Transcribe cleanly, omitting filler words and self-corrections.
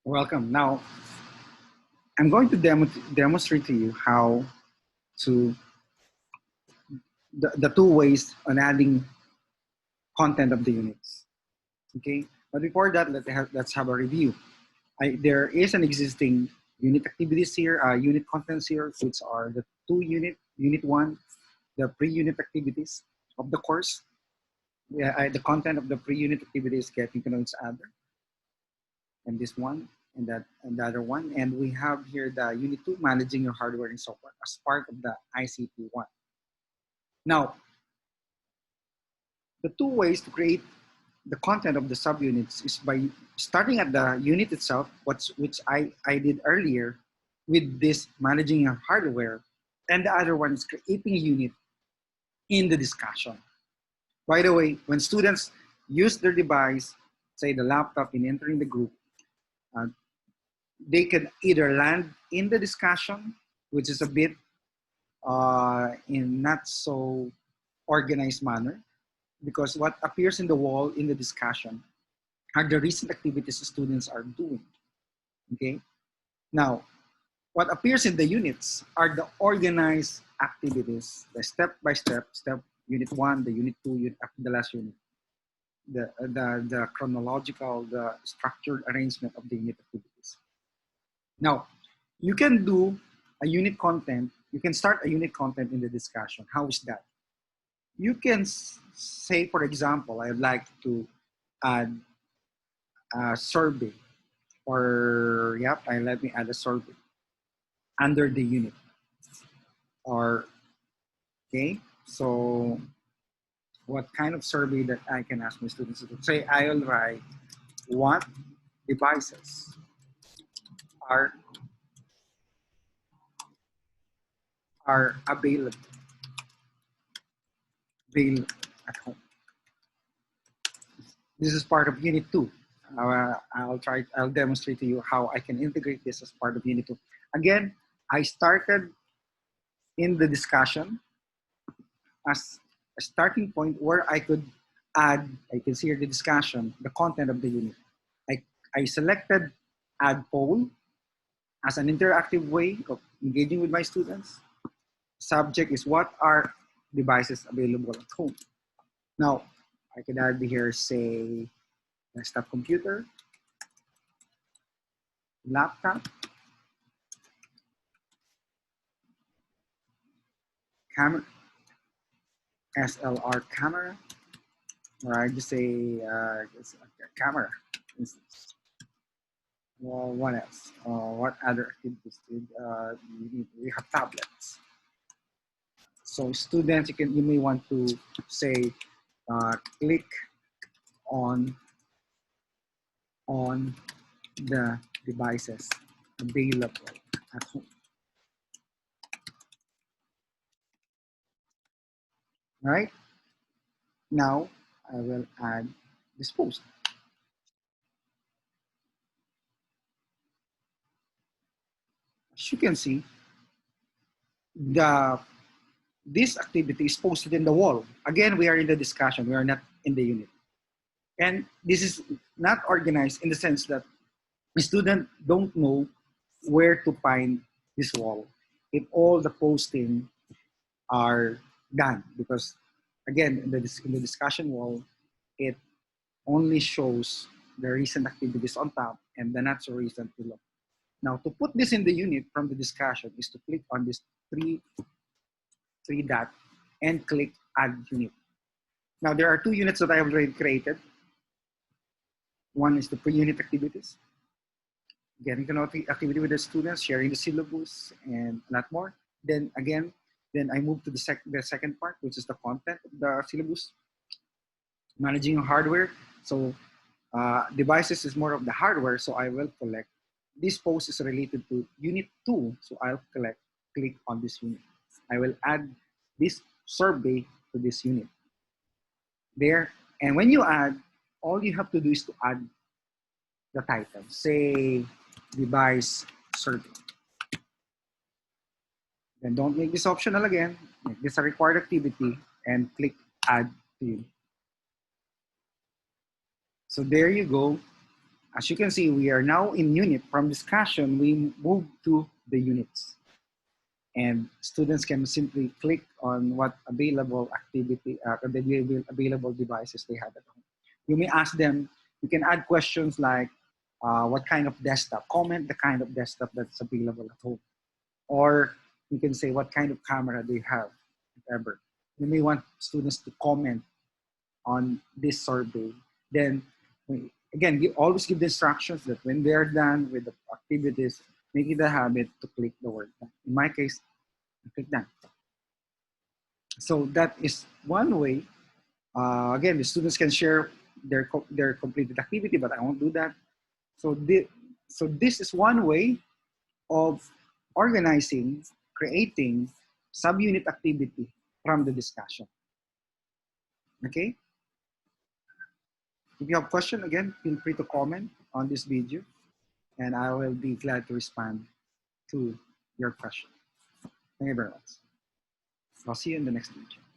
Welcome. Now, I'm going to demonstrate to you how to the two ways on adding content of the units. Okay, but before that, let's have a review. There is an existing unit activities here, unit contents here, which are the unit one, the pre-unit activities of the course. The content of the pre-unit activities getting to know each other, and this one, and the other one. And we have here the unit two, managing your hardware and software as part of the ICT one. Now, the two ways to create the content of the subunits is by starting at the unit itself, which I did earlier with this managing your hardware, and the other one is creating a unit in the discussion. By the way, when students use their device, say the laptop, in entering the group, they can either land in the discussion, which is a bit in not so organized manner, because what appears in the wall in the discussion are the recent activities the students are doing, okay? Now, what appears in the units are the organized activities, the step-by-step, unit one, the unit two, the last unit, the chronological, the structured arrangement of the unit activities. Now, you can do a unit content, you can start a unit content in the discussion. How is that? You can say, for example, I'd like to add a survey, or let me add a survey under the unit. Or, okay, so what kind of survey that I can ask my students to do? Say, I'll write, what devices are available at home? This is part of unit two. I'll demonstrate to you how I can integrate this as part of unit two. Again, I started in the discussion as a starting point where I could add, I can see here the discussion, the content of the unit. I selected add poll as an interactive way of engaging with my students. Subject is what are devices available at home. Now, I could add here, say, desktop computer, laptop, camera, SLR camera, or I just say camera. Well, what else? What other activities? We have tablets. So students, you may want to say, click on the devices available at home. All right. Now I will add this post. As you can see, this activity is posted in the wall. Again, we are in the discussion. We are not in the unit. And this is not organized in the sense that the student don't know where to find this wall if all the posting are done. Because again, in the discussion wall, it only shows the recent activities on top and the not so recent below. Now, to put this in the unit from the discussion is to click on this three dot and click add unit. Now, there are two units that I have already created. One is the pre-unit activities, getting to know the activity with the students, sharing the syllabus, and a lot more. Then again, I move to the second part, which is the content of the syllabus, managing your hardware. So devices is more of the hardware, so I will collect. This post is related to unit two, so I'll click on this unit. I will add this survey to this unit. There, and when you add, all you have to do is to add the title. Say, device survey. Then don't make this optional again. Make this a required activity and click add to unit. So there you go. As you can see, we are now in unit. From discussion, we move to the units. And students can simply click on what available activity, available devices they have at home. You may ask them, you can add questions like what kind of desktop, comment the kind of desktop that's available at home. Or you can say what kind of camera they have, if ever. You may want students to comment on this survey. Then, again, we always give the instructions that when they're done with the activities, make it a habit to click the word done. In my case, I click done. So that is one way. Again, the students can share their completed activity, but I won't do that. So this is one way of organizing, creating subunit activity from the discussion. Okay? If you have question, again, feel free to comment on this video and I will be glad to respond to your question. Thank you very much. I'll see you in the next video.